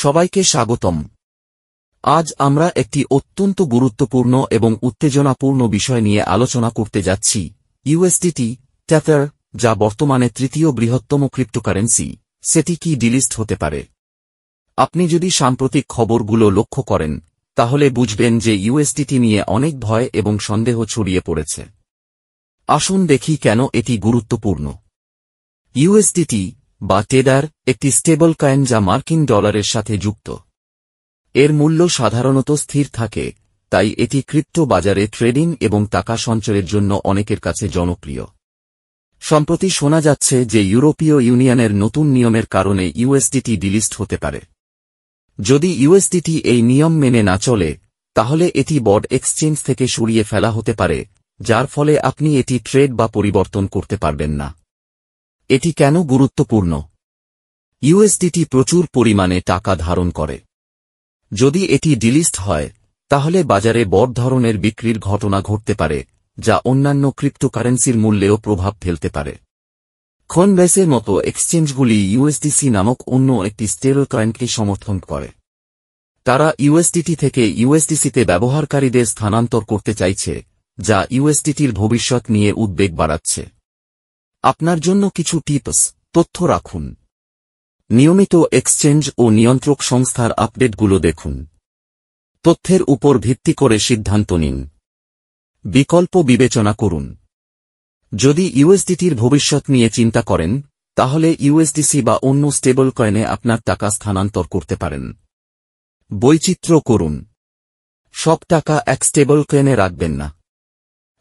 সবাইকে স্বাগতম। আজ আমরা একটি অত্যন্ত গুরুত্বপূর্ণ এবং উত্তেজনাপূর্ণ বিষয় নিয়ে আলোচনা করতে যাচ্ছি, ইউএসডিটি টেথার, যা বর্তমানে তৃতীয় বৃহত্তম ক্রিপ্টোকারেন্সি, সেটি কি ডিলিস্ট হতে পারে? আপনি যদি সাম্প্রতিক খবরগুলো লক্ষ্য করেন, তাহলে বুঝবেন যে ইউএসডিটি নিয়ে অনেক ভয় এবং সন্দেহ ছড়িয়ে পড়েছে। আসুন দেখি কেন এটি গুরুত্বপূর্ণ। ইউএসডিটি বা টেদার একটি স্টেবল কয়েন যা মার্কিন ডলারের সাথে যুক্ত। এর মূল্য সাধারণত স্থির থাকে, তাই এটি ক্রিপ্টো বাজারে ট্রেডিং এবং টাকা সঞ্চয়ের জন্য অনেকের কাছে জনপ্রিয়। সম্প্রতি শোনা যাচ্ছে যে ইউরোপীয় ইউনিয়নের নতুন নিয়মের কারণে ইউএসডিটি ডিলিস্ট হতে পারে। যদি ইউএসডিটি এই নিয়ম মেনে না চলে, তাহলে এটি বর্ড এক্সচেঞ্জ থেকে সরিয়ে ফেলা হতে পারে, যার ফলে আপনি এটি ট্রেড বা পরিবর্তন করতে পারবেন না। এটি কেন গুরুত্বপূর্ণ? ইউএসডিটি প্রচুর পরিমাণে টাকা ধারণ করে। যদি এটি ডিলিস্ট হয়, তাহলে বাজারে বড় ধরনের বিক্রির ঘটনা ঘটতে পারে, যা অন্যান্য ক্রিপ্টোকারেন্সির মূল্যেও প্রভাব ফেলতে পারে। কয়েনবেসের মতো এক্সচেঞ্জগুলি ইউএসডিসি নামক অন্য একটি স্টেবল কয়েনকে সমর্থন করে। তারা ইউএসডিটি থেকে ইউএসডিসিতে ব্যবহারকারীদের স্থানান্তর করতে চাইছে, যা ইউএসডিটির ভবিষ্যৎ নিয়ে উদ্বেগ বাড়াচ্ছে। আপনার জন্য কিছু টিপস, তথ্য রাখুন। নিয়মিত এক্সচেঞ্জ ও নিয়ন্ত্রক সংস্থার আপডেটগুলো দেখুন। তথ্যের উপর ভিত্তি করে সিদ্ধান্ত নিন। বিকল্প বিবেচনা করুন। যদি ইউএসডিটির ভবিষ্যৎ নিয়ে চিন্তা করেন, তাহলে ইউএসডিসি বা অন্য স্টেবল কয়েনে আপনার টাকা স্থানান্তর করতে পারেন। বৈচিত্র্য করুন। সব টাকা এক স্টেবল কয়েনে রাখবেন না।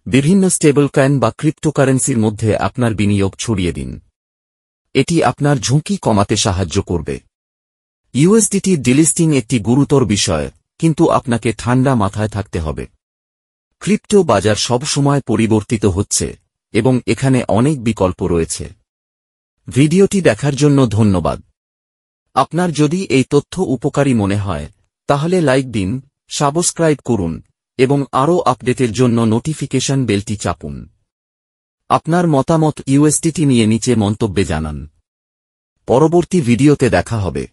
বিভিন্ন স্টেবল কয়েন বা ক্রিপ্টোকারেন্সির মধ্যে আপনার বিনিয়োগ ছড়িয়ে দিন। এটি আপনার ঝুঁকি কমাতে সাহায্য করবে। ইউএসডিটির ডিলিস্টিং একটি গুরুতর বিষয়, কিন্তু আপনাকে ঠান্ডা মাথায় থাকতে হবে। ক্রিপ্টো বাজার সব সময় পরিবর্তিত হচ্ছে, এবং এখানে অনেক বিকল্প রয়েছে। ভিডিওটি দেখার জন্য ধন্যবাদ। আপনার যদি এই তথ্য উপকারী মনে হয়, তাহলে লাইক দিন, সাবস্ক্রাইব করুন, এবং আরও আপডেটের জন্য নোটিফিকেশন বেলটি চাপুন। আপনার মতামত ইউএসডিটি নিয়ে নিচে মন্তব্যে জানান। পরবর্তী ভিডিওতে দেখা হবে।